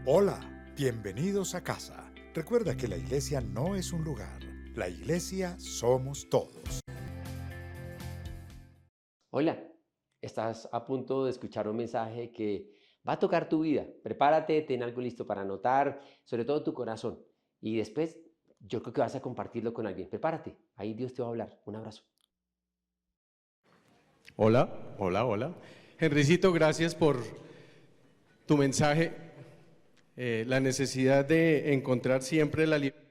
Hola, bienvenidos a casa. Recuerda que la iglesia no es un lugar, la iglesia somos todos. Hola, estás a punto de escuchar un mensaje que va a tocar tu vida. Prepárate, ten algo listo para anotar, sobre todo tu corazón. Y después yo creo que vas a compartirlo con alguien. Prepárate, ahí Dios te va a hablar. Un abrazo. Hola. Henricito, gracias por tu mensaje. La necesidad de encontrar siempre la libertad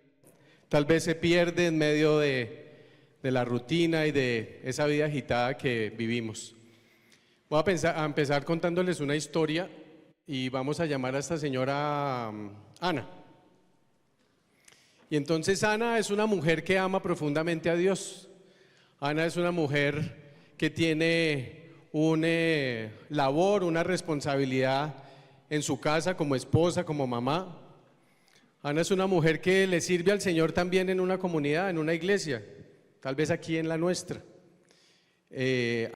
tal vez se pierde en medio de la rutina y de esa vida agitada que vivimos. Voy a empezar contándoles una historia y vamos a llamar a esta señora Ana. Y entonces Ana es una mujer que ama profundamente a Dios. Ana es una mujer que tiene una labor, una responsabilidad en su casa como esposa, como mamá. Ana es una mujer que le sirve al Señor también en una comunidad, en una iglesia, tal vez aquí en la nuestra.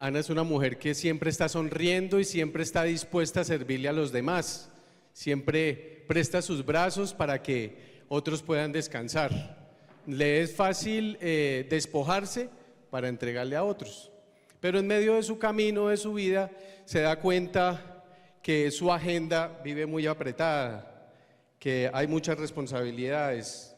Ana es una mujer que siempre está sonriendo y siempre está dispuesta a servirle a los demás. Siempre presta sus brazos para que otros puedan descansar. Le es fácil despojarse para entregarle a otros. Pero en medio de su camino, de su vida, se da cuenta que su agenda vive muy apretada, que hay muchas responsabilidades,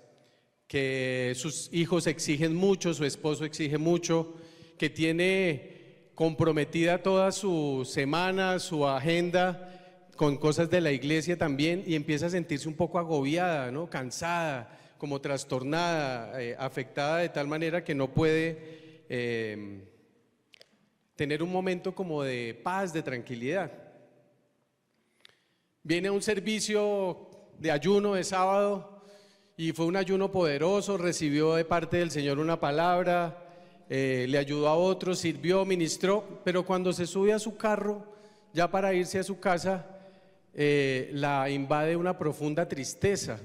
que sus hijos exigen mucho, su esposo exige mucho, que tiene comprometida toda su semana, su agenda con cosas de la iglesia también, y empieza a sentirse un poco agobiada, ¿no? Cansada, como trastornada, afectada de tal manera que no puede tener un momento como de paz, de tranquilidad. Viene a un servicio de ayuno de sábado y fue un ayuno poderoso, recibió de parte del Señor una palabra, le ayudó a otros, sirvió, ministró, pero cuando se sube a su carro, ya para irse a su casa, la invade una profunda tristeza,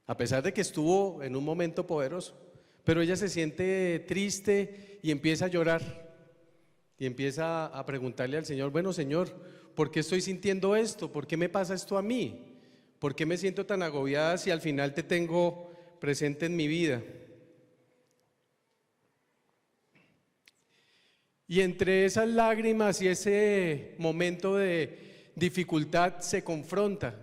a pesar de que estuvo en un momento poderoso, pero ella se siente triste y empieza a llorar. Y empieza a preguntarle al Señor, bueno Señor, ¿por qué estoy sintiendo esto? ¿Por qué me pasa esto a mí? ¿Por qué me siento tan agobiada si al final te tengo presente en mi vida? Y entre esas lágrimas y ese momento de dificultad se confronta.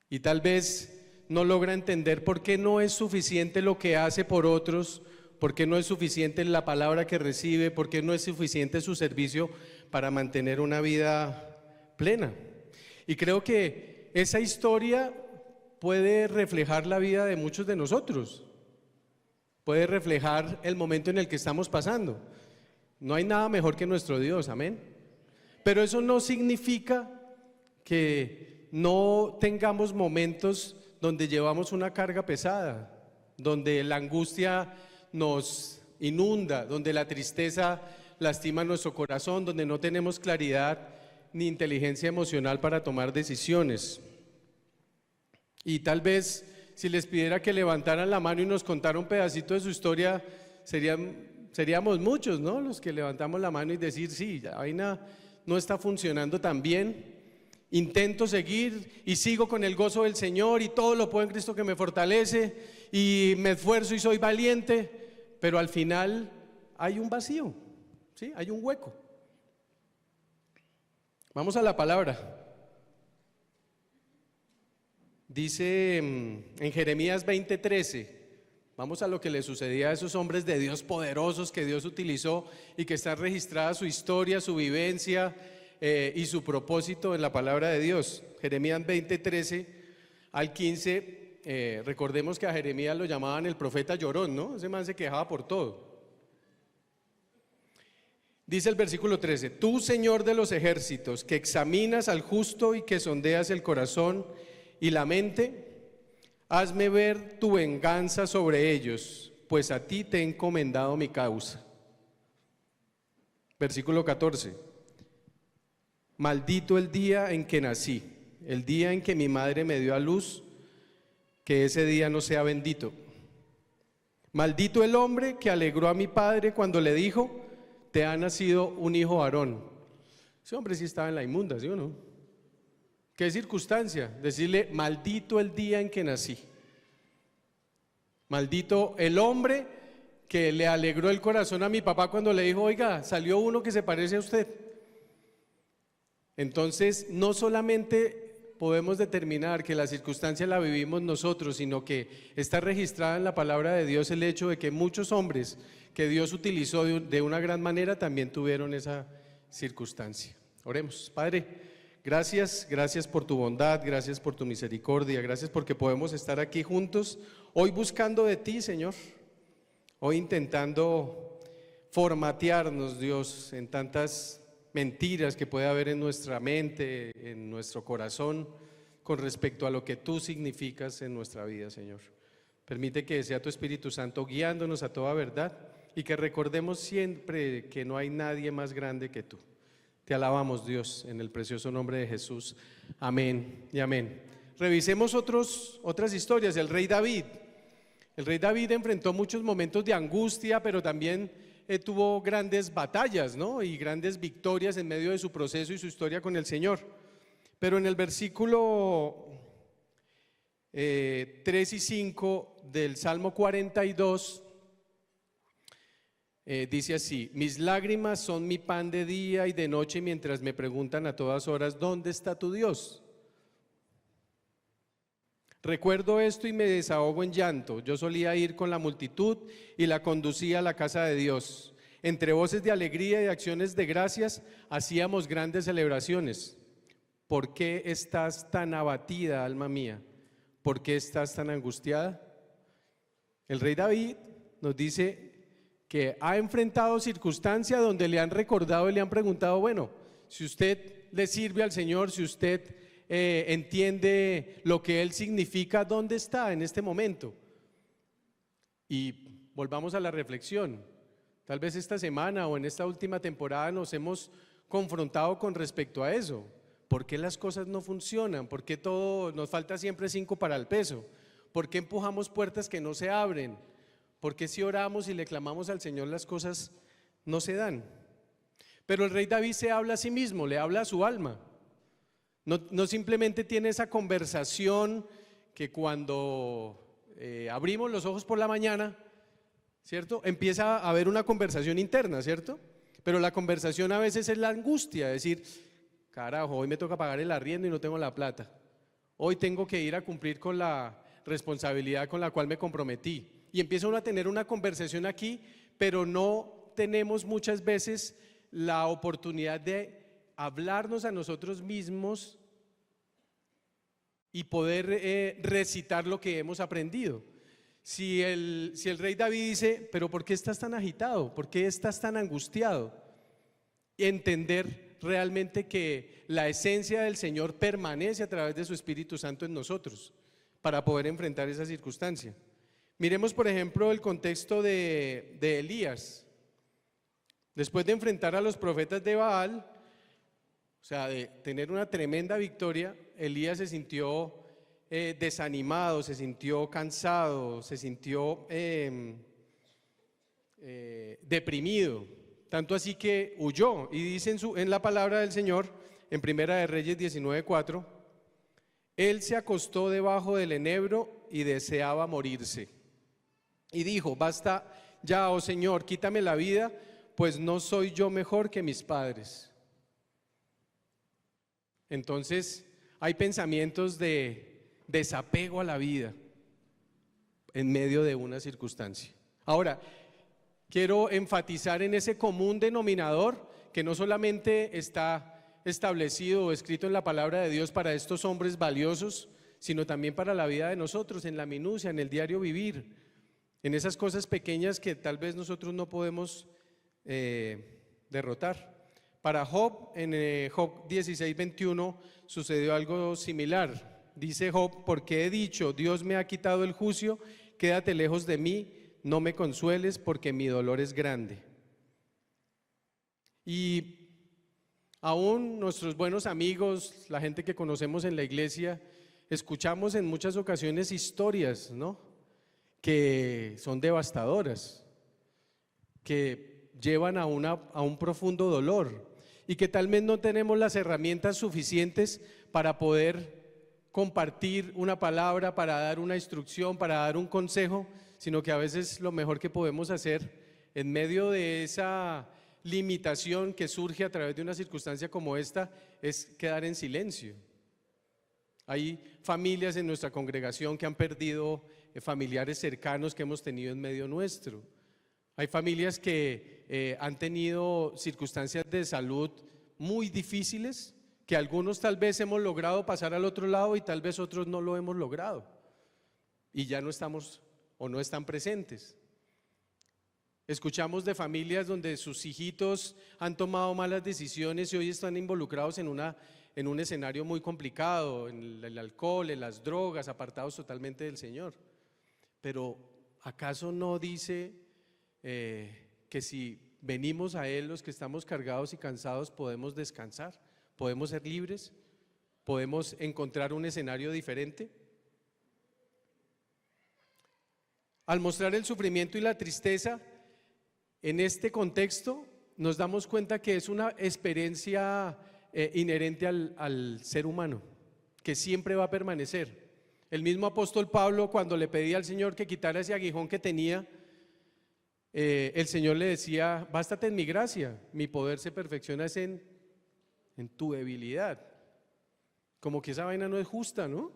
Y tal vez no logra entender por qué no es suficiente lo que hace por otros, por qué no es suficiente la palabra que recibe, por qué no es suficiente su servicio para mantener una vida plena. Y creo que esa historia puede reflejar la vida de muchos de nosotros, puede reflejar el momento en el que estamos pasando. No hay nada mejor que nuestro Dios, amén. Pero eso no significa que no tengamos momentos donde llevamos una carga pesada, donde la angustia nos inunda, donde la tristeza lastima nuestro corazón, donde no tenemos claridad ni inteligencia emocional para tomar decisiones. Y tal vez si les pidiera que levantaran la mano y nos contaran un pedacito de su historia, seríamos muchos, ¿no? Los que levantamos la mano y decir, sí, la vaina no está funcionando tan bien, intento seguir y sigo con el gozo del Señor y todo lo puedo en Cristo que me fortalece y me esfuerzo y soy valiente, pero al final hay un vacío, ¿sí? Hay un hueco. Vamos a la palabra. Dice en Jeremías 20:13, vamos a lo que le sucedía a esos hombres de Dios poderosos que Dios utilizó y que está registrada su historia, su vivencia y su propósito en la palabra de Dios. Jeremías 20:13 al 15. Recordemos que a Jeremías lo llamaban el profeta llorón, ¿no? Ese man se quejaba por todo. Dice el versículo 13, tú, Señor de los ejércitos, que examinas al justo y que sondeas el corazón y la mente, hazme ver tu venganza sobre ellos, pues a ti te he encomendado mi causa. Versículo 14, maldito el día en que nací, el día en que mi madre me dio a luz, que ese día no sea bendito. Maldito el hombre que alegró a mi padre cuando le dijo, te ha nacido un hijo varón. Ese hombre sí estaba en la inmunda, ¿sí o no? ¿Qué circunstancia? Decirle, maldito el día en que nací. Maldito el hombre que le alegró el corazón a mi papá cuando le dijo, oiga, salió uno que se parece a usted. Entonces, no solamente podemos determinar que la circunstancia la vivimos nosotros, sino que está registrada en la palabra de Dios el hecho de que muchos hombres que Dios utilizó de una gran manera también tuvieron esa circunstancia. Oremos. Padre, gracias por tu bondad, gracias por tu misericordia, gracias porque podemos estar aquí juntos, hoy buscando de ti, Señor, hoy intentando formatearnos, Dios, en tantas mentiras que puede haber en nuestra mente, en nuestro corazón, con respecto a lo que tú significas en nuestra vida, Señor. Permite que sea tu Espíritu Santo guiándonos a toda verdad y que recordemos siempre que no hay nadie más grande que tú. Te alabamos, Dios, en el precioso nombre de Jesús. Amén y amén. Revisemos otras historias. El rey David. El rey David enfrentó muchos momentos de angustia, pero también tuvo grandes batallas, ¿no? Y grandes victorias en medio de su proceso y su historia con el Señor. Pero en el versículo 3 y 5 del Salmo 42 dice así: mis lágrimas son mi pan de día y de noche, mientras me preguntan a todas horas, ¿dónde está tu Dios? Recuerdo esto y me desahogo en llanto. Yo solía ir con la multitud y la conducía a la casa de Dios. Entre voces de alegría y acciones de gracias hacíamos grandes celebraciones. ¿Por qué estás tan abatida, alma mía? ¿Por qué estás tan angustiada? El rey David nos dice que ha enfrentado circunstancias donde le han recordado y le han preguntado, bueno, si usted le sirve al Señor, si usted entiende lo que Él significa, ¿dónde está en este momento? Y volvamos a la reflexión. Tal vez esta semana o en esta última temporada nos hemos confrontado con respecto a eso. ¿Por qué las cosas no funcionan? ¿Por qué todo nos falta siempre 5 para el peso? ¿Por qué empujamos puertas que no se abren? ¿Por qué si oramos y le clamamos al Señor las cosas no se dan? Pero el rey David se habla a sí mismo, le habla a su alma. No simplemente tiene esa conversación que cuando abrimos los ojos por la mañana, ¿cierto? Empieza a haber una conversación interna, ¿cierto? Pero la conversación a veces es la angustia, decir, carajo, hoy me toca pagar el arriendo y no tengo la plata. Hoy tengo que ir a cumplir con la responsabilidad con la cual me comprometí. Y empieza uno a tener una conversación aquí, pero no tenemos muchas veces la oportunidad de hablarnos a nosotros mismos y poder recitar lo que hemos aprendido. Si el rey David dice, pero ¿por qué estás tan agitado? ¿Por qué estás tan angustiado? Entender realmente que la esencia del Señor permanece a través de su Espíritu Santo en nosotros para poder enfrentar esa circunstancia. Miremos, por ejemplo, el contexto de Elías. Después de enfrentar a los profetas de Baal, o sea, de tener una tremenda victoria, Elías se sintió desanimado, se sintió cansado, se sintió deprimido, tanto así que huyó. Y dice en la palabra del Señor, en Primera de Reyes 19:4, él se acostó debajo del enebro y deseaba morirse. Y dijo, basta ya, oh Señor, quítame la vida, pues no soy yo mejor que mis padres. Entonces hay pensamientos de desapego a la vida en medio de una circunstancia. Ahora, quiero enfatizar en ese común denominador que no solamente está establecido o escrito en la palabra de Dios para estos hombres valiosos, sino también para la vida de nosotros, en la minucia, en el diario vivir, en esas cosas pequeñas que tal vez nosotros no podemos derrotar. Para Job, en Job 16:21 sucedió algo similar. Dice Job, porque he dicho, Dios me ha quitado el juicio, quédate lejos de mí, no me consueles porque mi dolor es grande. Y aún nuestros buenos amigos, la gente que conocemos en la iglesia, escuchamos en muchas ocasiones historias, ¿no?, que son devastadoras, que llevan a un profundo dolor y que tal vez no tenemos las herramientas suficientes para poder compartir una palabra, para dar una instrucción, para dar un consejo, sino que a veces lo mejor que podemos hacer en medio de esa limitación que surge a través de una circunstancia como esta es quedar en silencio. Hay familias en nuestra congregación que han perdido familiares cercanos que hemos tenido en medio nuestro. Hay familias que han tenido circunstancias de salud muy difíciles, que algunos tal vez hemos logrado pasar al otro lado y tal vez otros no lo hemos logrado. Y ya no estamos o no están presentes. Escuchamos de familias donde sus hijitos han tomado malas decisiones y hoy están involucrados en un escenario muy complicado, en el alcohol, en las drogas, apartados totalmente del Señor. Pero ¿acaso no dice que si venimos a Él los que estamos cargados y cansados podemos descansar, podemos ser libres, podemos encontrar un escenario diferente? Al mostrar el sufrimiento y la tristeza en este contexto, nos damos cuenta que es una experiencia inherente al ser humano, que siempre va a permanecer. El mismo apóstol Pablo, cuando le pedía al Señor que quitara ese aguijón que tenía, el Señor le decía: bástate en mi gracia, mi poder se perfecciona en tu debilidad. Como que esa vaina no es justa, ¿no?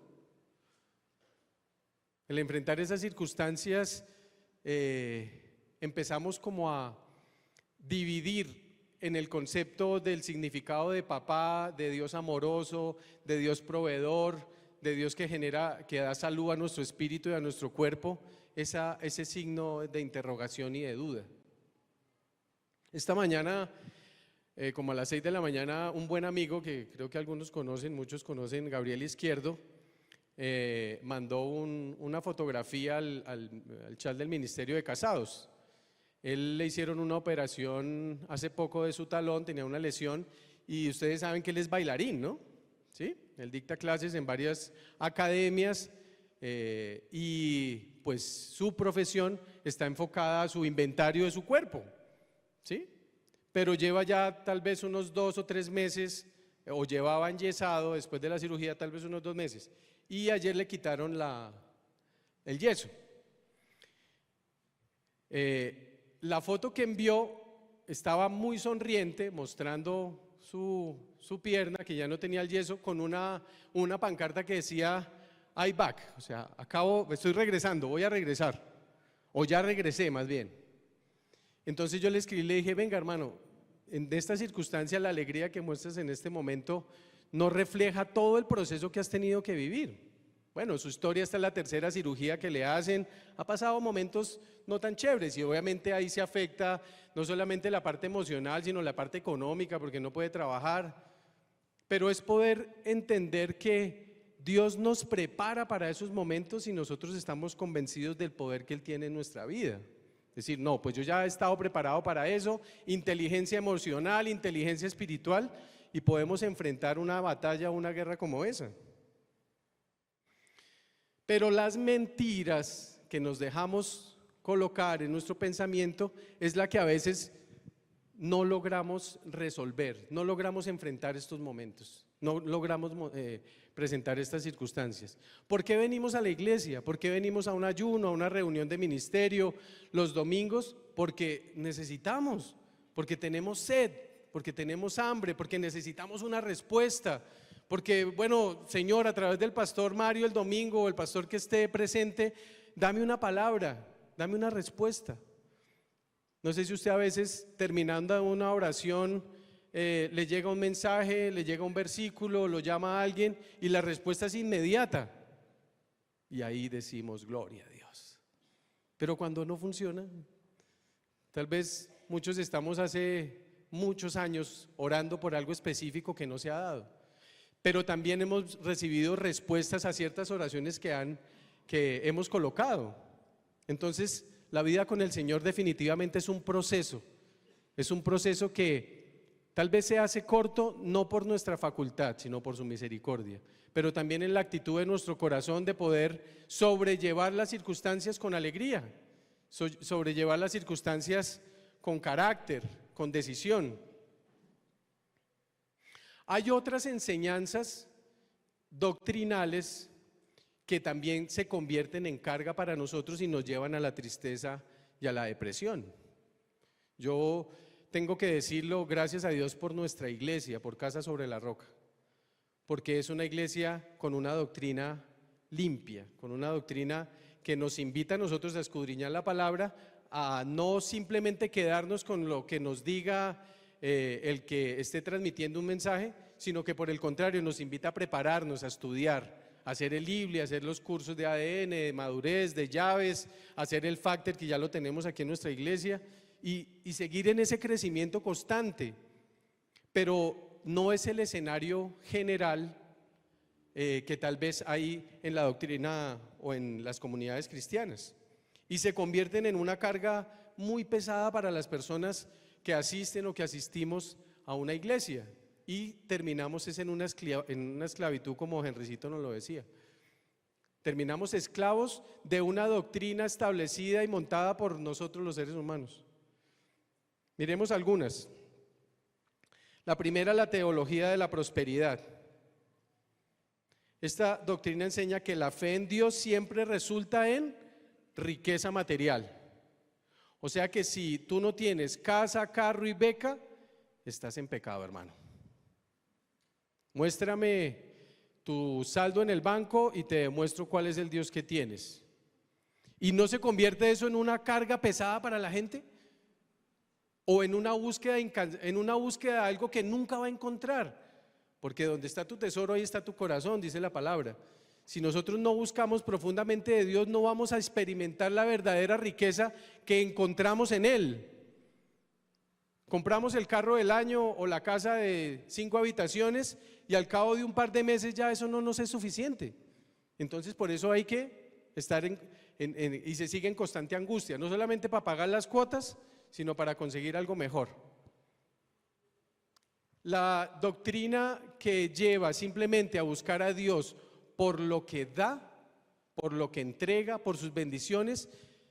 El enfrentar esas circunstancias, empezamos como a dividir en el concepto del significado de papá, de Dios amoroso, de Dios proveedor, de Dios que da salud a nuestro espíritu y a nuestro cuerpo, ese signo de interrogación y de duda. Esta mañana, como a las 6 de la mañana, un buen amigo que creo que algunos conocen, muchos conocen, Gabriel Izquierdo, mandó una fotografía al chat del Ministerio de Casados. Él le hicieron una operación hace poco de su talón, tenía una lesión, y ustedes saben que él es bailarín, ¿no? ¿Sí? Él dicta clases en varias academias y pues su profesión está enfocada a su inventario de su cuerpo, ¿sí? Pero lleva ya tal vez unos 2 o 3 meses, o llevaba enyesado después de la cirugía tal vez unos 2 meses, y ayer le quitaron el yeso. La foto que envió estaba muy sonriente, mostrando su pierna, que ya no tenía el yeso, con una pancarta que decía "I back", o sea, estoy regresando, voy a regresar, o ya regresé más bien. Entonces yo le escribí y le dije: venga hermano, en esta circunstancia la alegría que muestras en este momento no refleja todo el proceso que has tenido que vivir. Bueno, su historia, esta es la 3ª cirugía que le hacen, ha pasado momentos no tan chéveres y obviamente ahí se afecta no solamente la parte emocional, sino la parte económica, porque no puede trabajar. Pero es poder entender que Dios nos prepara para esos momentos y nosotros estamos convencidos del poder que Él tiene en nuestra vida. Es decir, no, pues yo ya he estado preparado para eso, inteligencia emocional, inteligencia espiritual, y podemos enfrentar una batalla, una guerra como esa. Pero las mentiras que nos dejamos colocar en nuestro pensamiento es la que a veces no logramos resolver, no logramos enfrentar estos momentos, no logramos presentar estas circunstancias. ¿Por qué venimos a la iglesia? ¿Por qué venimos a un ayuno, a una reunión de ministerio los domingos? Porque necesitamos, porque tenemos sed, porque tenemos hambre, porque necesitamos una respuesta. Porque, bueno, Señor, a través del pastor Mario el domingo, o el pastor que esté presente, dame una palabra, dame una respuesta. No sé si usted a veces, terminando una oración, le llega un mensaje, le llega un versículo, lo llama a alguien y la respuesta es inmediata. Y ahí decimos: gloria a Dios. Pero cuando no funciona, tal vez muchos estamos hace muchos años orando por algo específico que no se ha dado. Pero también hemos recibido respuestas a ciertas oraciones que hemos colocado. Entonces, la vida con el Señor definitivamente es un proceso que tal vez se hace corto no por nuestra facultad, sino por su misericordia, pero también en la actitud de nuestro corazón de poder sobrellevar las circunstancias con alegría, sobrellevar las circunstancias con carácter, con decisión. Hay otras enseñanzas doctrinales que también se convierten en carga para nosotros y nos llevan a la tristeza y a la depresión. Yo tengo que decirlo, gracias a Dios por nuestra iglesia, por Casa sobre la Roca, porque es una iglesia con una doctrina limpia, con una doctrina que nos invita a nosotros a escudriñar la palabra, a no simplemente quedarnos con lo que nos diga el que esté transmitiendo un mensaje, sino que por el contrario nos invita a prepararnos, a estudiar, a hacer el IBLI, a hacer los cursos de ADN, de madurez, de llaves, a hacer el Factor que ya lo tenemos aquí en nuestra iglesia y seguir en ese crecimiento constante, pero no es el escenario general que tal vez hay en la doctrina o en las comunidades cristianas, y se convierten en una carga muy pesada para las personas que asisten o que asistimos a una iglesia, y terminamos en una esclavitud, como Henricito nos lo decía. Terminamos esclavos de una doctrina establecida y montada por nosotros los seres humanos. Miremos algunas. La primera, la teología de la prosperidad. Esta doctrina enseña que la fe en Dios siempre resulta en riqueza material. O sea que si tú no tienes casa, carro y beca, estás en pecado, hermano. Muéstrame tu saldo en el banco y te demuestro cuál es el Dios que tienes. ¿Y no se convierte eso en una carga pesada para la gente? ¿O en una búsqueda de algo que nunca va a encontrar? Porque donde está tu tesoro, ahí está tu corazón, dice la palabra. Si nosotros no buscamos profundamente de Dios, no vamos a experimentar la verdadera riqueza que encontramos en Él. Compramos el carro del año o la casa de 5 habitaciones y al cabo de un par de meses ya eso no nos es suficiente. Entonces por eso hay que estar y se sigue en constante angustia, no solamente para pagar las cuotas, sino para conseguir algo mejor. La doctrina que lleva simplemente a buscar a Dios por lo que da, por lo que entrega, por sus bendiciones,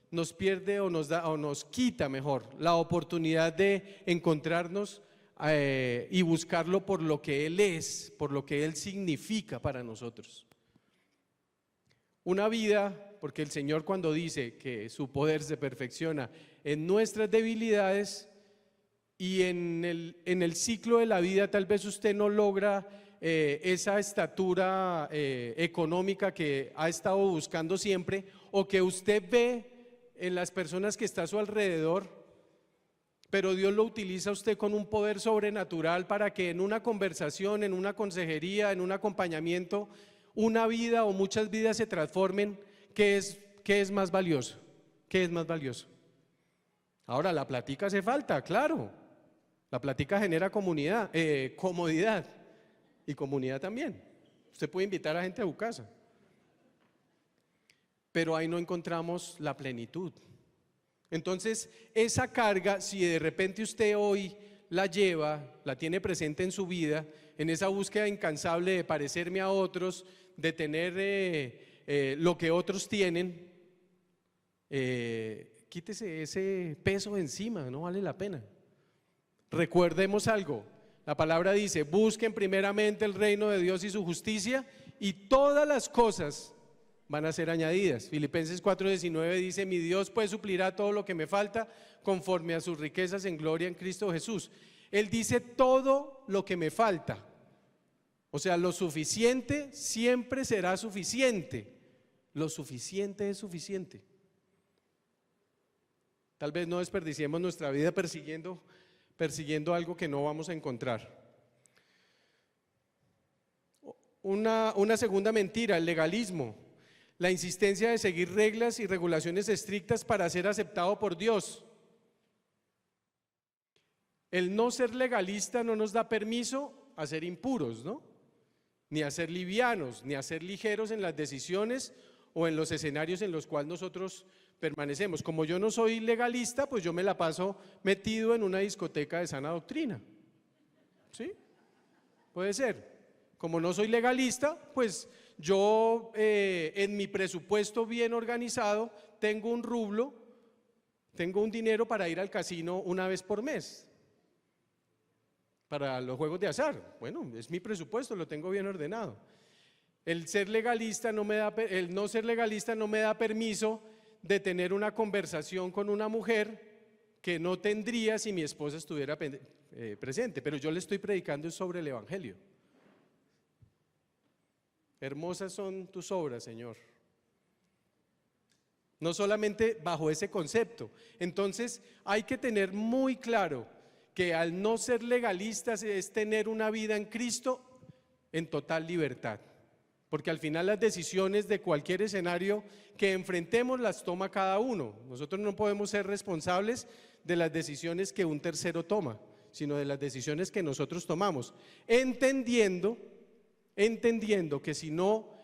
nos pierde o nos da o nos quita mejor la oportunidad de encontrarnos y buscarlo por lo que Él es, por lo que Él significa para nosotros. Una vida, porque el Señor cuando dice que su poder se perfecciona en nuestras debilidades, y en el ciclo de la vida tal vez usted no logra esa estatura económica que ha estado buscando siempre, o que usted ve en las personas que está a su alrededor, pero Dios lo utiliza a usted con un poder sobrenatural para que en una conversación, en una consejería, en un acompañamiento, una vida o muchas vidas se transformen. ¿Qué es más valioso? ¿Qué es más valioso? Ahora, la plática hace falta, claro. La plática genera comodidad y comunidad también. Usted puede invitar a gente a su casa, pero ahí no encontramos la plenitud. Entonces, esa carga, si de repente usted hoy la lleva, la tiene presente en su vida, en esa búsqueda incansable de parecerme a otros, de tener lo que otros tienen, quítese ese peso de encima, no vale la pena. Recordemos algo, la palabra dice: busquen primeramente el reino de Dios y su justicia, y todas las cosas van a ser añadidas. Filipenses 4:19 dice: mi Dios pues suplirá todo lo que me falta conforme a sus riquezas en gloria en Cristo Jesús. Él dice todo lo que me falta, o sea, lo suficiente siempre será suficiente. Lo suficiente es suficiente. Tal vez no desperdiciemos nuestra vida persiguiendo algo que no vamos a encontrar. Una segunda mentira, el legalismo, la insistencia de seguir reglas y regulaciones estrictas para ser aceptado por Dios. El no ser legalista no nos da permiso a ser impuros, ¿no? Ni a ser livianos, ni a ser ligeros en las decisiones o en los escenarios en los cuales nosotros permanecemos. Como yo no soy legalista, pues yo me la paso metido en una discoteca de sana doctrina. ¿Sí? Puede ser. Como no soy legalista, pues yo en mi presupuesto bien organizado tengo un rublo, tengo un dinero para ir al casino una vez por mes, para los juegos de azar. Bueno, es mi presupuesto, lo tengo bien ordenado. El no ser legalista no me da permiso de tener una conversación con una mujer que no tendría si mi esposa estuviera presente, pero yo le estoy predicando sobre el Evangelio. Hermosas son tus obras, Señor. No solamente bajo ese concepto. Entonces hay que tener muy claro que al no ser legalistas es tener una vida en Cristo en total libertad. Porque al final las decisiones de cualquier escenario que enfrentemos las toma cada uno. Nosotros no podemos ser responsables de las decisiones que un tercero toma, sino de las decisiones que nosotros tomamos, entendiendo que si no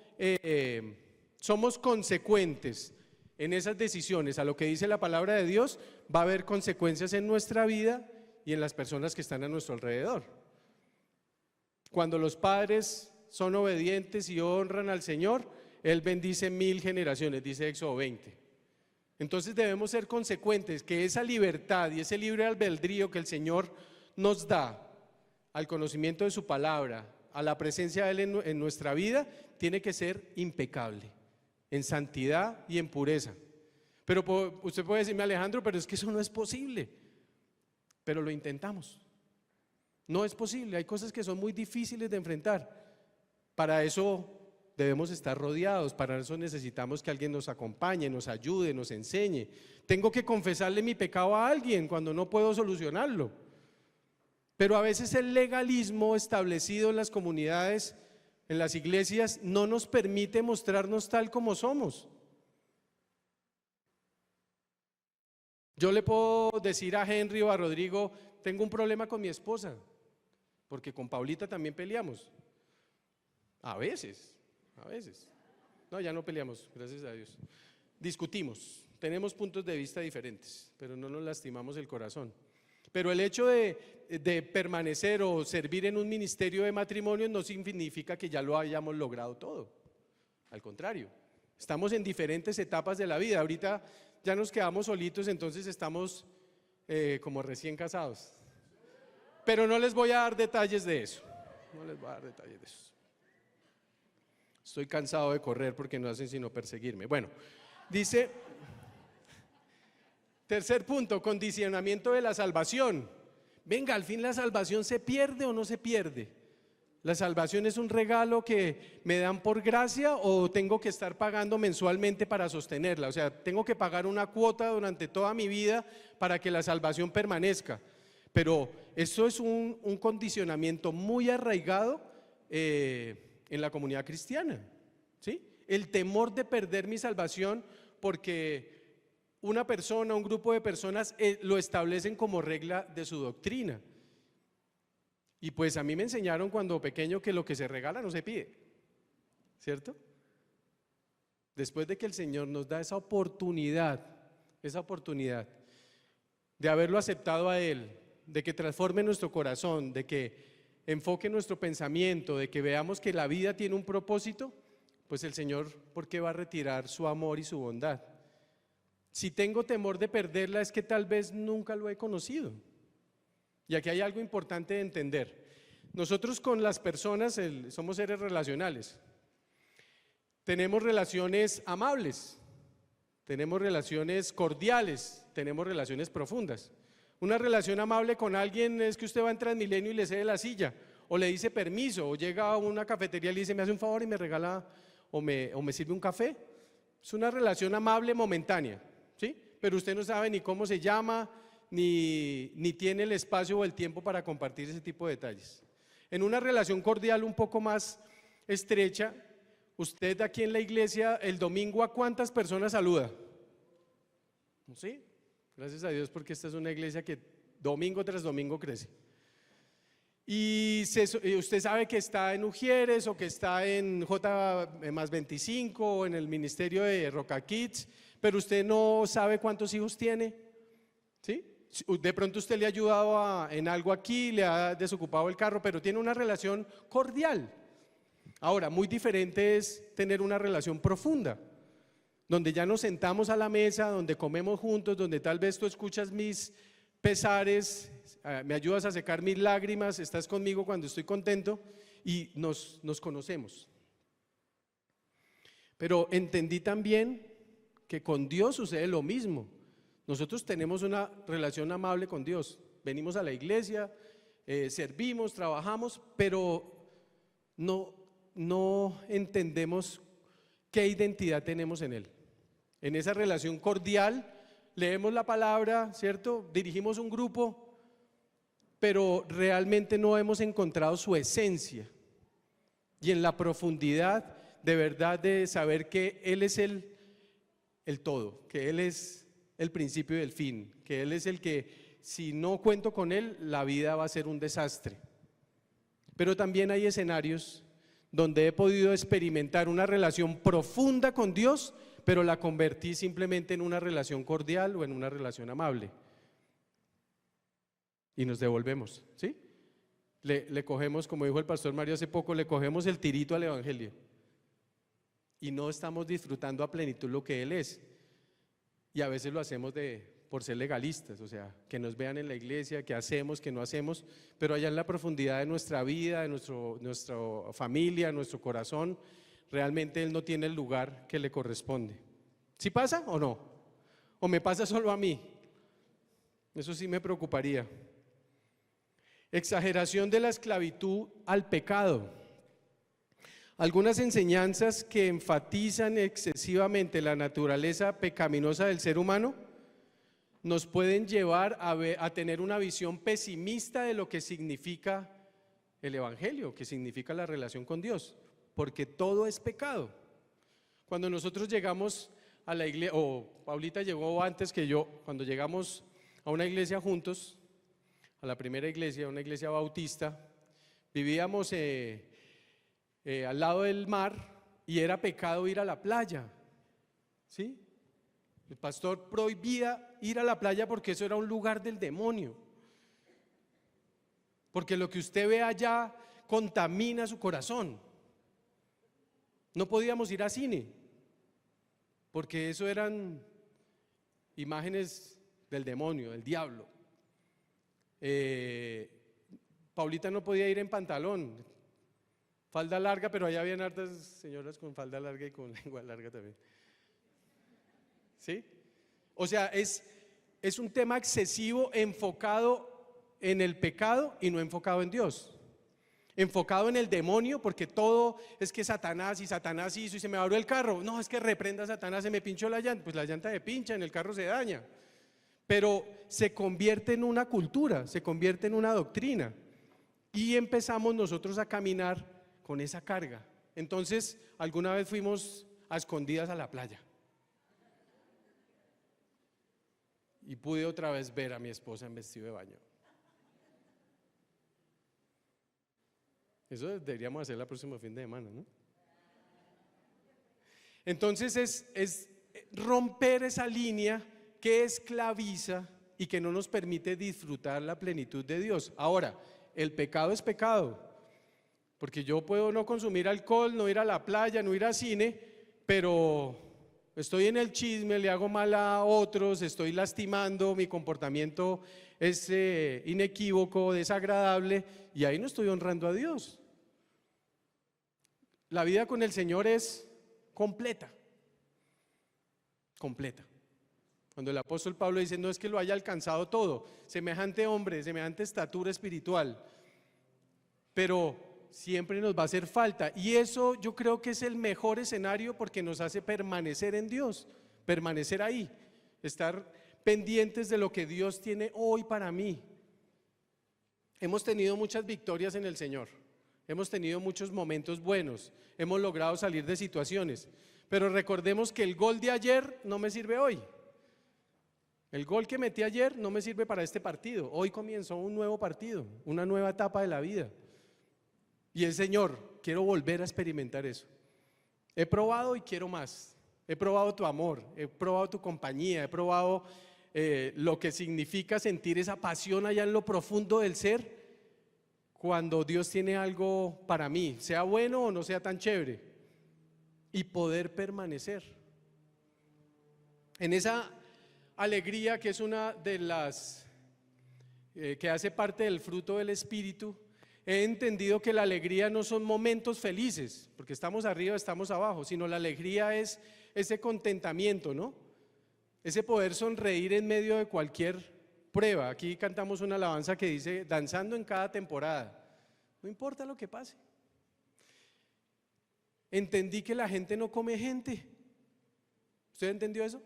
somos consecuentes en esas decisiones a lo que dice la palabra de Dios, va a haber consecuencias en nuestra vida y en las personas que están a nuestro alrededor. Cuando los padres son obedientes y honran al Señor, Él bendice 1000 generaciones, dice Éxodo 20. Entonces debemos ser consecuentes, que esa libertad y ese libre albedrío que el Señor nos da al conocimiento de su palabra, a la presencia de Él en nuestra vida, tiene que ser impecable, en santidad y en pureza. Pero usted puede decirme, Alejandro, pero es que eso no es posible. Pero lo intentamos. No es posible, hay cosas que son muy difíciles de enfrentar. Para eso debemos estar rodeados, para eso necesitamos que alguien nos acompañe, nos ayude, nos enseñe. Tengo que confesarle mi pecado a alguien cuando no puedo solucionarlo. Pero a veces el legalismo establecido en las comunidades, en las iglesias, no nos permite mostrarnos tal como somos. Yo le puedo decir a Henry o a Rodrigo, tengo un problema con mi esposa, porque con Paulita también peleamos. A veces. No, ya no peleamos, gracias a Dios. Discutimos, tenemos puntos de vista diferentes, pero no nos lastimamos el corazón. Pero el hecho de permanecer o servir en un ministerio de matrimonio no significa que ya lo hayamos logrado todo. Al contrario, estamos en diferentes etapas de la vida. Ahorita ya nos quedamos solitos, entonces estamos como recién casados. Pero no les voy a dar detalles de eso. Estoy cansado de correr porque no hacen sino perseguirme. Bueno, dice, tercer punto, condicionamiento de la salvación. Venga, al fin la salvación ¿se pierde o no se pierde? ¿La salvación es un regalo que me dan por gracia o tengo que estar pagando mensualmente para sostenerla? O sea, tengo que pagar una cuota durante toda mi vida para que la salvación permanezca. Pero eso es un condicionamiento muy arraigado en la comunidad cristiana, ¿sí? El temor de perder mi salvación porque una persona, un grupo de personas lo establecen como regla de su doctrina. Y pues a mí me enseñaron cuando pequeño que lo que se regala no se pide, ¿cierto? Después de que el Señor nos da esa oportunidad de haberlo aceptado a Él, de que transforme nuestro corazón, de que enfoque nuestro pensamiento, de que veamos que la vida tiene un propósito, pues el Señor, ¿por qué va a retirar su amor y su bondad? Si tengo temor de perderla es que tal vez nunca lo he conocido. Y aquí hay algo importante de entender. Nosotros con las personas somos seres relacionales. Tenemos relaciones amables, tenemos relaciones cordiales, tenemos relaciones profundas. Una relación amable con alguien es que usted va en Transmilenio y le cede la silla, o le dice permiso, o llega a una cafetería y le dice me hace un favor y me regala o me sirve un café. Es una relación amable momentánea, ¿sí? Pero usted no sabe ni cómo se llama, ni tiene el espacio o el tiempo para compartir ese tipo de detalles. En una relación cordial un poco más estrecha, usted aquí en la iglesia el domingo ¿a cuántas personas saluda? ¿Sí? Gracias a Dios porque esta es una iglesia que domingo tras domingo crece. Y usted sabe que está en Ujieres o que está en J+25 o en el ministerio de Roca Kids, pero usted no sabe cuántos hijos tiene, ¿sí? De pronto usted le ha ayudado en algo aquí, le ha desocupado el carro, pero tiene una relación cordial. Ahora, muy diferente es tener una relación profunda, donde ya nos sentamos a la mesa, donde comemos juntos, donde tal vez tú escuchas mis pesares, me ayudas a secar mis lágrimas, estás conmigo cuando estoy contento y nos conocemos. Pero entendí también que con Dios sucede lo mismo. Nosotros tenemos una relación amable con Dios. Venimos a la iglesia, servimos, trabajamos, pero no entendemos qué identidad tenemos en Él. En esa relación cordial, leemos la palabra, ¿cierto? Dirigimos un grupo, pero realmente no hemos encontrado su esencia. Y en la profundidad, de verdad, de saber que Él es el todo, que Él es el principio y el fin, que Él es el que, si no cuento con Él, la vida va a ser un desastre. Pero también hay escenarios donde he podido experimentar una relación profunda con Dios, pero la convertí simplemente en una relación cordial o en una relación amable. Y nos devolvemos, ¿sí? Le cogemos, como dijo el pastor Mario hace poco, le cogemos el tirito al evangelio. Y no estamos disfrutando a plenitud lo que Él es. Y a veces lo hacemos por ser legalistas, o sea, que nos vean en la iglesia, que hacemos, que no hacemos, pero allá en la profundidad de nuestra vida, de nuestra familia, nuestro corazón, realmente Él no tiene el lugar que le corresponde. ¿Sí pasa o no? ¿O me pasa solo a mí? Eso sí me preocuparía. Exageración de la esclavitud al pecado. Algunas enseñanzas que enfatizan excesivamente la naturaleza pecaminosa del ser humano nos pueden llevar a tener una visión pesimista de lo que significa el evangelio, que significa la relación con Dios, porque todo es pecado. Cuando nosotros llegamos a la iglesia, o Paulita llegó antes que yo, cuando llegamos a una iglesia juntos, a la primera iglesia, una iglesia bautista, vivíamos al lado del mar y era pecado ir a la playa, ¿sí? El pastor prohibía ir a la playa porque eso era un lugar del demonio, porque lo que usted ve allá contamina su corazón. No podíamos ir a cine porque eso eran imágenes del demonio, del diablo. Paulita no podía ir en pantalón, falda larga, pero allá habían hartas señoras con falda larga y con lengua larga también. ¿Sí? O sea, es un tema excesivo, enfocado en el pecado y no enfocado en Dios. Enfocado en el demonio, porque todo es que Satanás hizo y se me abrió el carro. No, es que reprenda a Satanás, se me pinchó la llanta. Pues la llanta se pincha, en el carro se daña. Pero se convierte en una cultura, se convierte en una doctrina. Y empezamos nosotros a caminar con esa carga. Entonces, alguna vez fuimos a escondidas a la playa. Y pude otra vez ver a mi esposa en vestido de baño. Eso deberíamos hacer el próximo fin de semana, ¿no? Entonces es romper esa línea que esclaviza y que no nos permite disfrutar la plenitud de Dios. Ahora, el pecado es pecado, porque yo puedo no consumir alcohol, no ir a la playa, no ir al cine, pero estoy en el chisme, le hago mal a otros, estoy lastimando, mi comportamiento es inequívoco, desagradable, y ahí no estoy honrando a Dios. La vida con el Señor es completa, completa. Cuando el apóstol Pablo dice, no es que lo haya alcanzado todo, semejante hombre, semejante estatura espiritual, pero siempre nos va a hacer falta. Y eso yo creo que es el mejor escenario porque nos hace permanecer en Dios, permanecer ahí, estar pendientes de lo que Dios tiene hoy para mí. Hemos tenido muchas victorias en el Señor, hemos tenido muchos momentos buenos, hemos logrado salir de situaciones, pero recordemos que el gol de ayer no me sirve hoy. El gol que metí ayer no me sirve para este partido. Hoy comenzó un nuevo partido, una nueva etapa de la vida. Y el Señor, quiero volver a experimentar eso. He probado y quiero más. He probado tu amor, he probado tu compañía, he probado lo que significa sentir esa pasión allá en lo profundo del ser cuando Dios tiene algo para mí, sea bueno o no sea tan chévere, y poder permanecer en esa alegría que es una de las que hace parte del fruto del Espíritu. he entendido que la alegría no son momentos felices, porque estamos arriba, estamos abajo, sino la alegría es ese contentamiento, ¿no? Ese poder sonreír en medio de cualquier prueba. Aquí cantamos una alabanza que dice, danzando en cada temporada. No importa lo que pase. Entendí que la gente no come gente. ¿Usted entendió eso?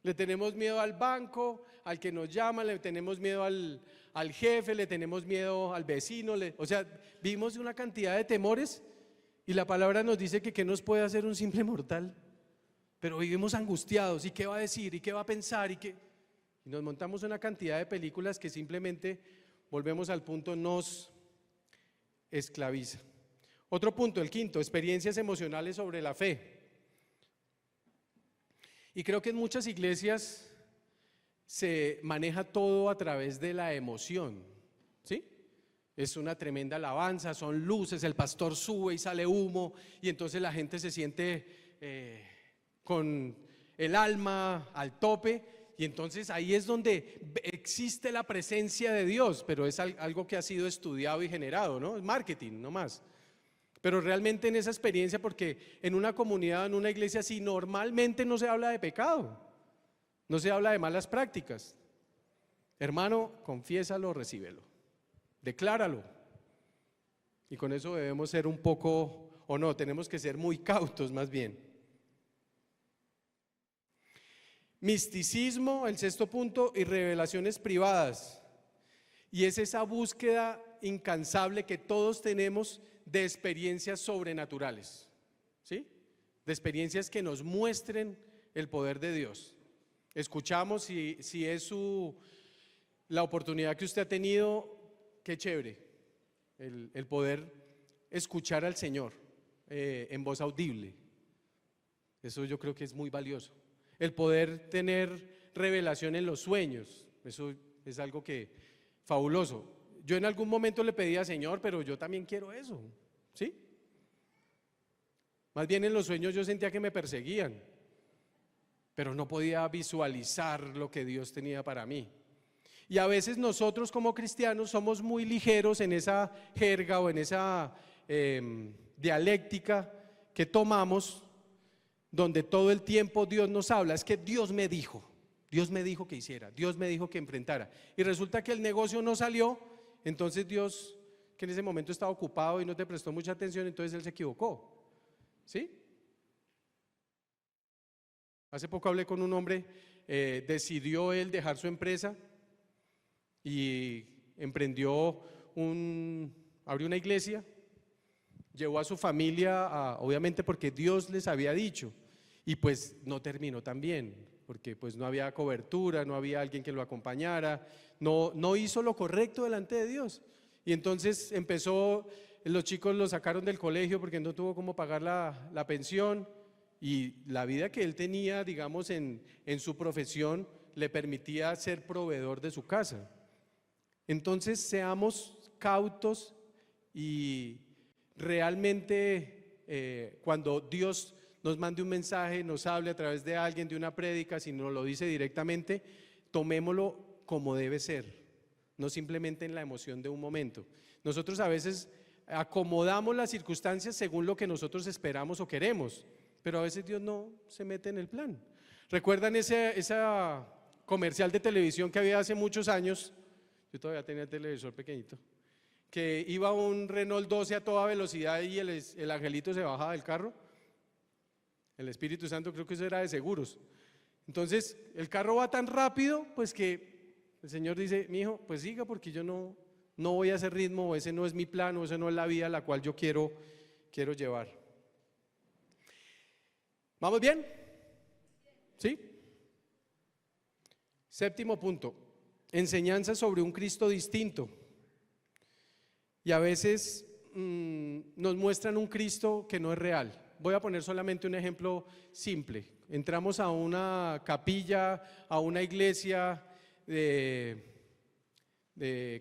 Le tenemos miedo al banco, al que nos llama, le tenemos miedo al jefe, le tenemos miedo al vecino. O sea, vimos una cantidad de temores y la palabra nos dice que ¿qué nos puede hacer un simple mortal? Pero vivimos angustiados. ¿Y qué va a decir? ¿Y qué va a pensar? Y nos montamos una cantidad de películas que simplemente, volvemos al punto, nos esclaviza. Otro punto, el quinto, experiencias emocionales sobre la fe. Y creo que en muchas iglesias se maneja todo a través de la emoción, ¿sí? Es una tremenda alabanza, son luces, el pastor sube y sale humo y entonces la gente se siente con el alma al tope y entonces ahí es donde existe la presencia de Dios, pero es algo que ha sido estudiado y generado, ¿no? Es marketing, no más. Pero realmente en esa experiencia, porque en una comunidad, en una iglesia así, normalmente no se habla de pecado, no se habla de malas prácticas. Hermano, confiésalo, recíbelo, decláralo. Y con eso debemos ser un poco, o no, tenemos que ser muy cautos más bien. Misticismo, el sexto punto, y revelaciones privadas. Y es esa búsqueda incansable que todos tenemos de experiencias sobrenaturales, ¿sí? De experiencias que nos muestren el poder de Dios. Escuchamos, si es la oportunidad que usted ha tenido, qué chévere, el poder escuchar al Señor en voz audible. Eso yo creo que es muy valioso. El poder tener revelación en los sueños, eso es algo que fabuloso. Yo en algún momento le pedí al Señor, pero yo también quiero eso, ¿sí? Más bien en los sueños yo sentía que me perseguían, pero no podía visualizar lo que Dios tenía para mí. Y a veces nosotros como cristianos somos muy ligeros en esa jerga o en esa dialéctica que tomamos, donde todo el tiempo Dios nos habla. Es que Dios me dijo que hiciera, Dios me dijo que enfrentara. Y resulta que el negocio no salió. Entonces Dios, que en ese momento estaba ocupado y no te prestó mucha atención, entonces Él se equivocó, ¿sí? Hace poco hablé con un hombre, decidió él dejar su empresa y emprendió abrió una iglesia, llevó a su familia, obviamente porque Dios les había dicho, y pues no terminó tan bien, porque pues no había cobertura, no había alguien que lo acompañara, no hizo lo correcto delante de Dios. Y entonces los chicos lo sacaron del colegio porque no tuvo cómo pagar la pensión, y la vida que él tenía, digamos, en su profesión le permitía ser proveedor de su casa. Entonces seamos cautos y realmente cuando Dios nos mande un mensaje, nos hable a través de alguien, de una prédica, si nos lo dice directamente, tomémoslo como debe ser, no simplemente en la emoción de un momento. Nosotros a veces acomodamos las circunstancias según lo que nosotros esperamos o queremos, pero a veces Dios no se mete en el plan. ¿Recuerdan esa comercial de televisión que había hace muchos años? Yo todavía tenía el televisor pequeñito, que iba un Renault 12 a toda velocidad y el angelito se bajaba del carro. El Espíritu Santo, creo que eso era de seguros. Entonces el carro va tan rápido pues que el Señor dice: mi hijo, pues siga, porque yo no voy a ese ritmo, o ese no es mi plan, o esa no es la vida a la cual yo quiero llevar. ¿Vamos bien? ¿Sí? Séptimo punto, enseñanza sobre un Cristo distinto. Y a veces nos muestran un Cristo que no es real. Voy a poner solamente un ejemplo simple. Entramos a una capilla, a una iglesia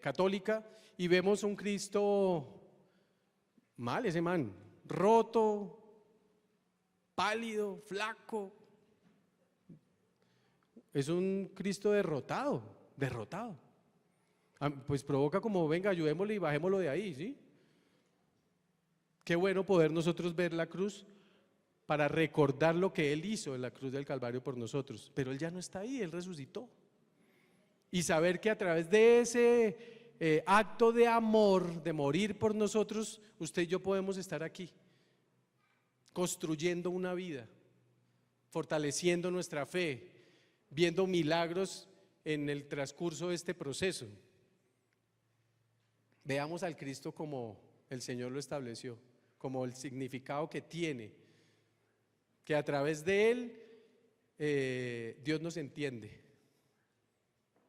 católica, y vemos un Cristo mal, ese man, roto, pálido, flaco. Es un Cristo derrotado. Pues provoca como, venga, ayudémosle y bajémoslo de ahí, ¿sí? Qué bueno poder nosotros ver la cruz para recordar lo que Él hizo en la cruz del Calvario por nosotros. Pero Él ya no está ahí, Él resucitó. Y saber que a través de ese acto de amor, de morir por nosotros, usted y yo podemos estar aquí, construyendo una vida, fortaleciendo nuestra fe, viendo milagros en el transcurso de este proceso. Veamos al Cristo como el Señor lo estableció, como el significado que tiene, que a través de Él Dios nos entiende,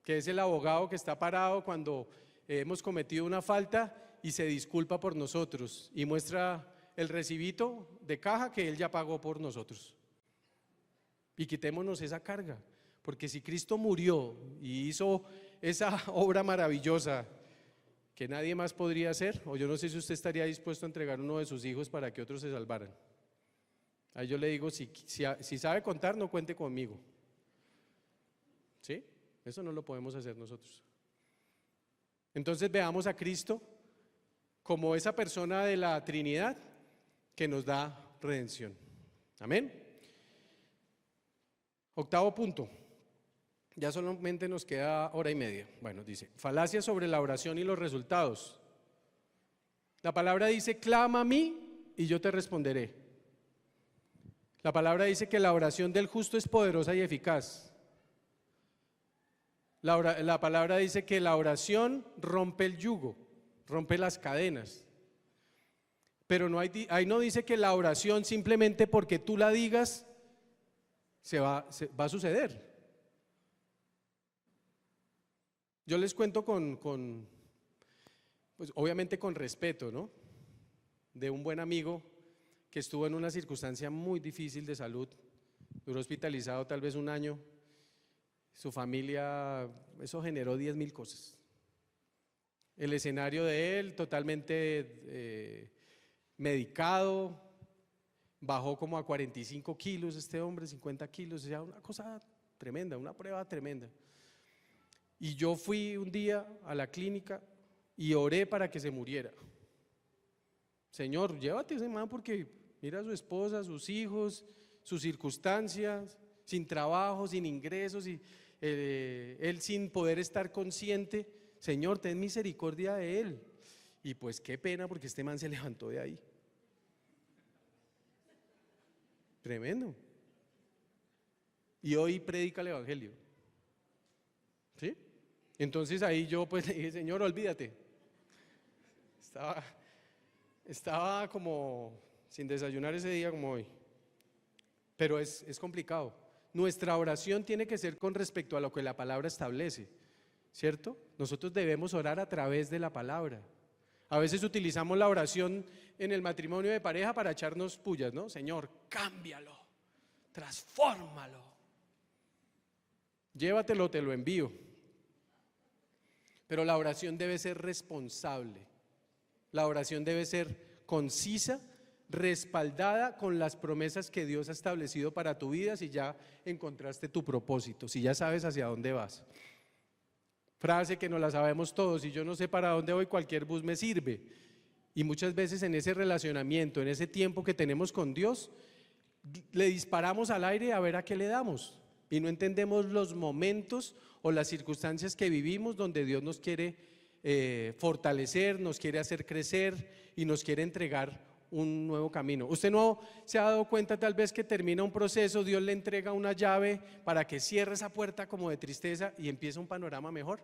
que es el abogado que está parado cuando hemos cometido una falta y se disculpa por nosotros y muestra el recibito de caja que Él ya pagó por nosotros. Y quitémonos esa carga, porque si Cristo murió y hizo esa obra maravillosa que nadie más podría hacer, o yo no sé si usted estaría dispuesto a entregar uno de sus hijos para que otros se salvaran. Ahí yo le digo, si sabe contar, no cuente conmigo. ¿Sí? Eso no lo podemos hacer nosotros. Entonces veamos a Cristo como esa persona de la Trinidad que nos da redención. Amén. Octavo punto. Ya solamente nos queda hora y media. Bueno, dice, falacia sobre la oración y los resultados. La palabra dice, clama a mí y yo te responderé. La palabra dice que la oración del justo es poderosa y eficaz. La palabra dice que la oración rompe el yugo, rompe las cadenas. Pero ahí no dice que la oración simplemente porque tú la digas va a suceder. Yo les cuento pues obviamente con respeto, ¿no? De un buen amigo que estuvo en una circunstancia muy difícil de salud, duró hospitalizado tal vez un año, su familia, eso generó 10.000 cosas. El escenario de él totalmente medicado, bajó como a 45 kilos este hombre, 50 kilos, o sea, una cosa tremenda, una prueba tremenda. Y yo fui un día a la clínica y oré para que se muriera. Señor, llévate a ese man porque mira a su esposa, sus hijos, sus circunstancias, sin trabajo, sin ingresos, y él sin poder estar consciente. Señor, ten misericordia de él. Y pues qué pena porque este man se levantó de ahí. Tremendo. Y hoy predica el evangelio. ¿Sí? Entonces ahí yo pues le dije, Señor, olvídate. Estaba como sin desayunar ese día como hoy. Pero es complicado. Nuestra oración tiene que ser con respecto a lo que la palabra establece, ¿cierto? Nosotros debemos orar a través de la palabra. A veces utilizamos la oración en el matrimonio de pareja para echarnos pullas, ¿no? Señor, cámbialo, transfórmalo. Llévatelo, te lo envío. Pero la oración debe ser responsable. La oración debe ser concisa, respaldada con las promesas que Dios ha establecido para tu vida, si ya encontraste tu propósito, si ya sabes hacia dónde vas. Frase que no la sabemos todos: si yo no sé para dónde voy, cualquier bus me sirve. Y muchas veces en ese relacionamiento, en ese tiempo que tenemos con Dios, le disparamos al aire a ver a qué le damos. Y no entendemos los momentos o las circunstancias que vivimos donde Dios nos quiere fortalecer, nos quiere hacer crecer y nos quiere entregar un nuevo camino. Usted no se ha dado cuenta tal vez que termina un proceso, Dios le entrega una llave para que cierre esa puerta como de tristeza y empieza un panorama mejor.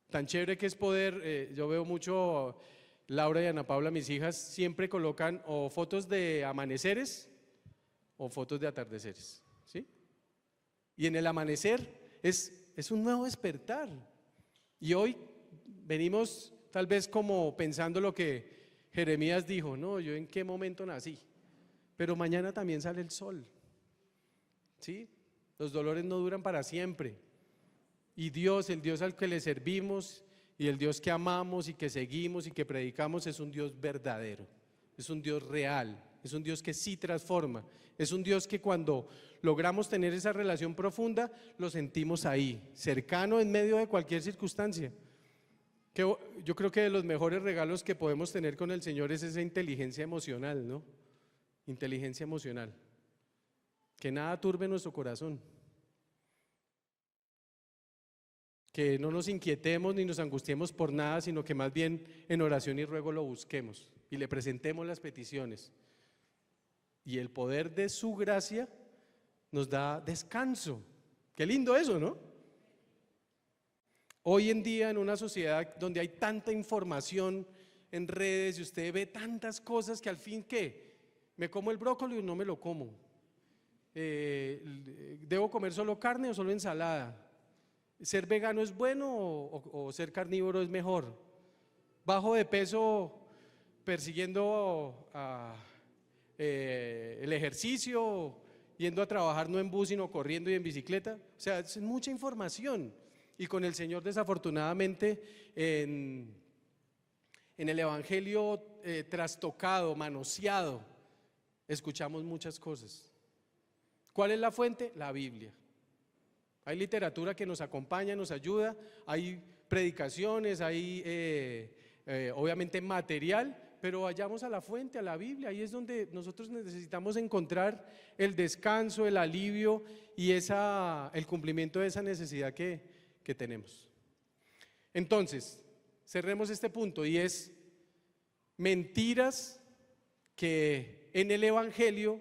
Tan chévere que es poder, yo veo mucho, Laura y Ana Paula, mis hijas, siempre colocan o fotos de amaneceres o fotos de atardeceres, ¿sí? Y en el amanecer es un nuevo despertar. Y hoy venimos tal vez como pensando lo que Jeremías dijo, no, yo en qué momento nací, pero mañana también sale el sol, ¿sí? Los dolores no duran para siempre. Y Dios, el Dios al que le servimos y el Dios que amamos y que seguimos y que predicamos es un Dios verdadero, es un Dios real, es un Dios que sí transforma, es un Dios que cuando logramos tener esa relación profunda lo sentimos ahí, cercano en medio de cualquier circunstancia. Yo creo que de los mejores regalos que podemos tener con el Señor es esa inteligencia emocional, ¿no? Inteligencia emocional. Que nada turbe nuestro corazón. Que no nos inquietemos ni nos angustiemos por nada, sino que más bien en oración y ruego lo busquemos y le presentemos las peticiones. Y el poder de su gracia nos da descanso. Qué lindo eso, ¿no? Hoy en día, en una sociedad donde hay tanta información en redes y usted ve tantas cosas que al fin, ¿qué? ¿Me como el brócoli o no me lo como? ¿Debo comer solo carne o solo ensalada? ¿Ser vegano es bueno o ser carnívoro es mejor? ¿Bajo de peso persiguiendo el ejercicio, yendo a trabajar no en bus sino corriendo y en bicicleta? O sea, es mucha información. Y con el Señor, desafortunadamente, en el Evangelio trastocado, manoseado, escuchamos muchas cosas. ¿Cuál es la fuente? La Biblia. Hay literatura que nos acompaña, nos ayuda, hay predicaciones, hay obviamente material, pero vayamos a la fuente, a la Biblia. Ahí es donde nosotros necesitamos encontrar el descanso, el alivio y el cumplimiento de esa necesidad que tenemos. Entonces, cerremos este punto, y es mentiras que en el Evangelio,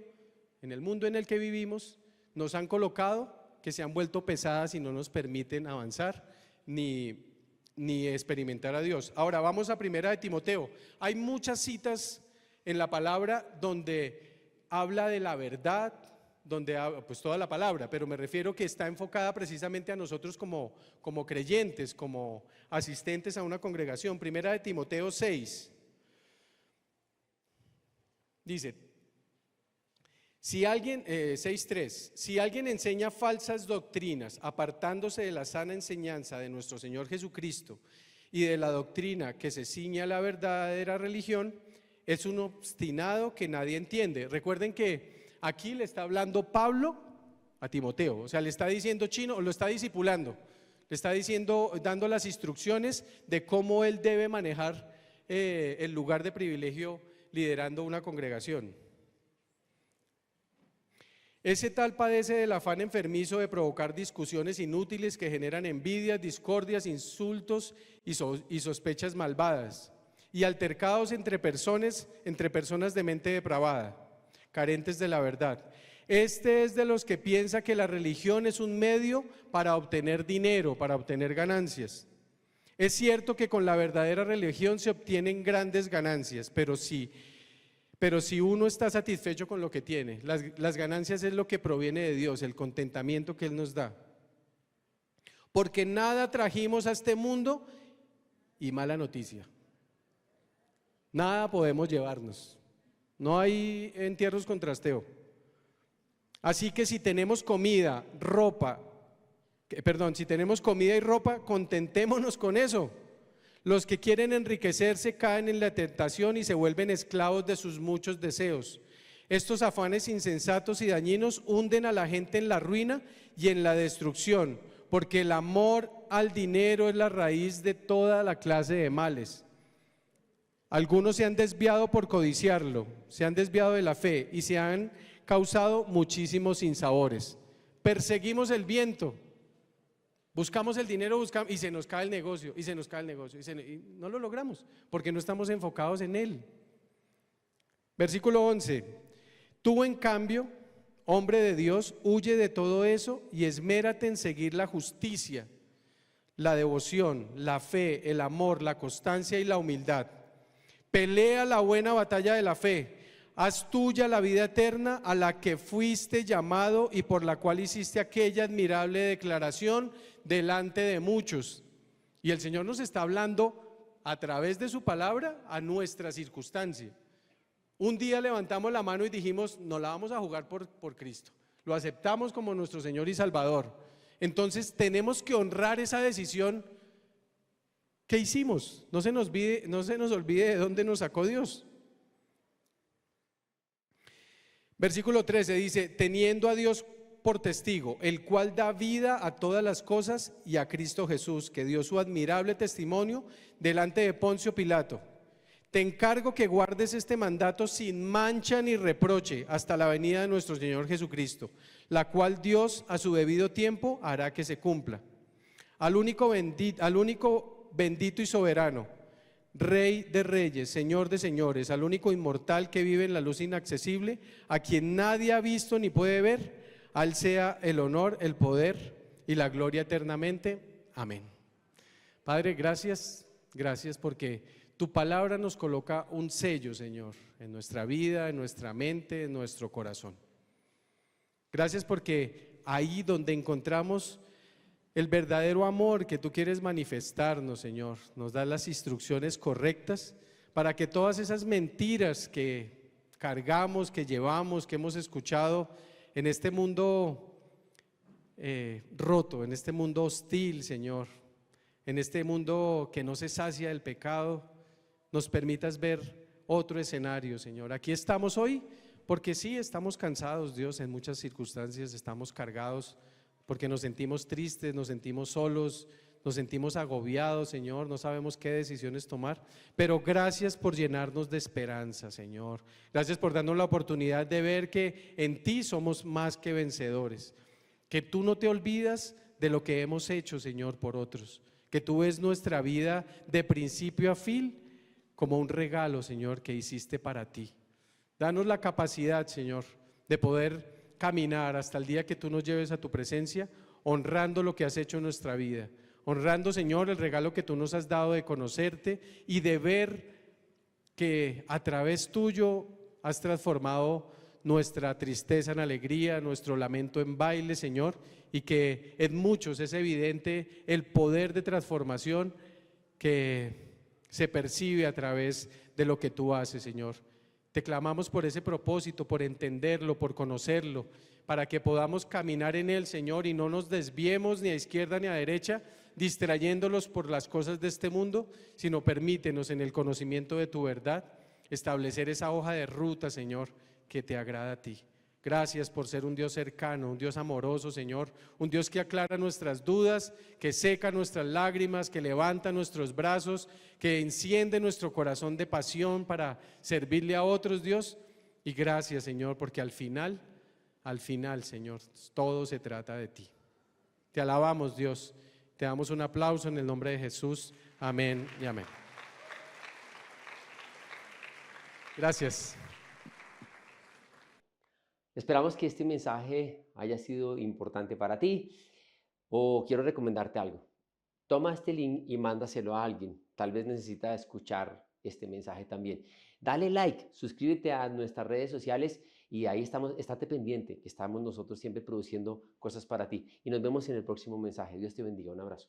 en el mundo en el que vivimos, nos han colocado, que se han vuelto pesadas y no nos permiten avanzar ni experimentar a Dios. Ahora vamos a 1 de Timoteo. Hay muchas citas en la palabra donde habla de la verdad, pues toda la palabra, pero me refiero que está enfocada precisamente a nosotros como creyentes, como asistentes a una congregación. 1 de Timoteo 6 dice, 6:3, si alguien enseña falsas doctrinas, apartándose de la sana enseñanza de nuestro Señor Jesucristo y de la doctrina que se ciñe a la verdadera religión, es un obstinado que nadie entiende. Recuerden que aquí le está hablando Pablo a Timoteo, o sea, le está diciendo chino, lo está discipulando, le está diciendo, dando las instrucciones de cómo él debe manejar el lugar de privilegio liderando una congregación. Ese tal padece del afán enfermizo de provocar discusiones inútiles que generan envidias, discordias, insultos y sospechas malvadas, y altercados entre personas de mente depravada, carentes de la verdad. Este es de los que piensa que la religión es un medio para obtener dinero, para obtener ganancias. Es cierto que con la verdadera religión se obtienen grandes ganancias, pero si uno está satisfecho con lo que tiene, las ganancias es lo que proviene de Dios, el contentamiento que Él nos da. Porque nada trajimos a este mundo, y mala noticia, nada podemos llevarnos. No hay entierros con trasteo. Así que si tenemos comida y ropa, contentémonos con eso. Los que quieren enriquecerse caen en la tentación y se vuelven esclavos de sus muchos deseos. Estos afanes insensatos y dañinos hunden a la gente en la ruina y en la destrucción, porque el amor al dinero es la raíz de toda la clase de males. Algunos se han desviado por codiciarlo, se han desviado de la fe y se han causado muchísimos sinsabores. Perseguimos el viento. Buscamos el dinero, y se nos cae el negocio, y no lo logramos, porque no estamos enfocados en él. Versículo 11, tú en cambio, hombre de Dios, huye de todo eso y esmérate en seguir la justicia, la devoción, la fe, el amor, la constancia y la humildad. Pelea la buena batalla de la fe, haz tuya la vida eterna a la que fuiste llamado y por la cual hiciste aquella admirable declaración delante de muchos. Y el Señor nos está hablando a través de su palabra a nuestra circunstancia. Un día levantamos la mano y dijimos, no la vamos a jugar por Cristo, lo aceptamos como nuestro Señor y Salvador. Entonces tenemos que honrar esa decisión que hicimos. No se nos olvide de dónde nos sacó Dios. Versículo 13 dice, teniendo a Dios por testigo, el cual da vida a todas las cosas, y a Cristo Jesús, que dio su admirable testimonio delante de Poncio Pilato. Te encargo que guardes este mandato sin mancha ni reproche hasta la venida de nuestro Señor Jesucristo, la cual Dios a su debido tiempo hará que se cumpla. Al único bendito y soberano, Rey de reyes, Señor de señores, al único inmortal que vive en la luz inaccesible, a quien nadie ha visto ni puede ver, al sea el honor, el poder y la gloria eternamente. Amén. Padre, gracias porque tu palabra nos coloca un sello, Señor, en nuestra vida, en nuestra mente, en nuestro corazón. Gracias porque ahí donde encontramos el verdadero amor que tú quieres manifestarnos, Señor, nos das las instrucciones correctas para que todas esas mentiras que cargamos, que llevamos, que hemos escuchado en este mundo roto, en este mundo hostil, Señor, en este mundo que no se sacia del pecado, nos permitas ver otro escenario, Señor. Aquí estamos hoy porque sí, estamos cansados, Dios, en muchas circunstancias estamos cargados, porque nos sentimos tristes, nos sentimos solos, nos sentimos agobiados, Señor, no sabemos qué decisiones tomar, pero gracias por llenarnos de esperanza, Señor. Gracias por darnos la oportunidad de ver que en ti somos más que vencedores, que tú no te olvidas de lo que hemos hecho, Señor, por otros, que tú ves nuestra vida de principio a fin como un regalo, Señor, que hiciste para ti. Danos la capacidad, Señor, de poder caminar hasta el día que tú nos lleves a tu presencia, honrando lo que has hecho en nuestra vida, honrando, Señor, el regalo que tú nos has dado de conocerte y de ver que a través tuyo has transformado nuestra tristeza en alegría, nuestro lamento en baile, Señor, y que en muchos es evidente el poder de transformación que se percibe a través de lo que tú haces, Señor. Te clamamos por ese propósito, por entenderlo, por conocerlo, para que podamos caminar en él, Señor, y no nos desviemos ni a izquierda ni a derecha, distrayéndolos por las cosas de este mundo, sino permítenos en el conocimiento de tu verdad establecer esa hoja de ruta, Señor, que te agrada a ti. Gracias por ser un Dios cercano, un Dios amoroso, Señor, un Dios que aclara nuestras dudas, que seca nuestras lágrimas, que levanta nuestros brazos, que enciende nuestro corazón de pasión para servirle a otros, Dios. Y gracias, Señor, porque al final, Señor, todo se trata de ti. Te alabamos, Dios, te damos un aplauso en el nombre de Jesús. Amén y amén. Gracias. Esperamos que este mensaje haya sido importante para ti, o quiero recomendarte algo. Toma este link y mándaselo a alguien. Tal vez necesita escuchar este mensaje también. Dale like, suscríbete a nuestras redes sociales y ahí estamos, estate pendiente, que estamos nosotros siempre produciendo cosas para ti. Y nos vemos en el próximo mensaje. Dios te bendiga. Un abrazo.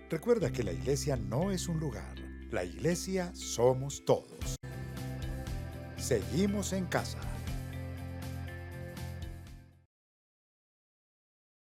Recuerda que la iglesia no es un lugar, la iglesia somos todos. Seguimos en casa.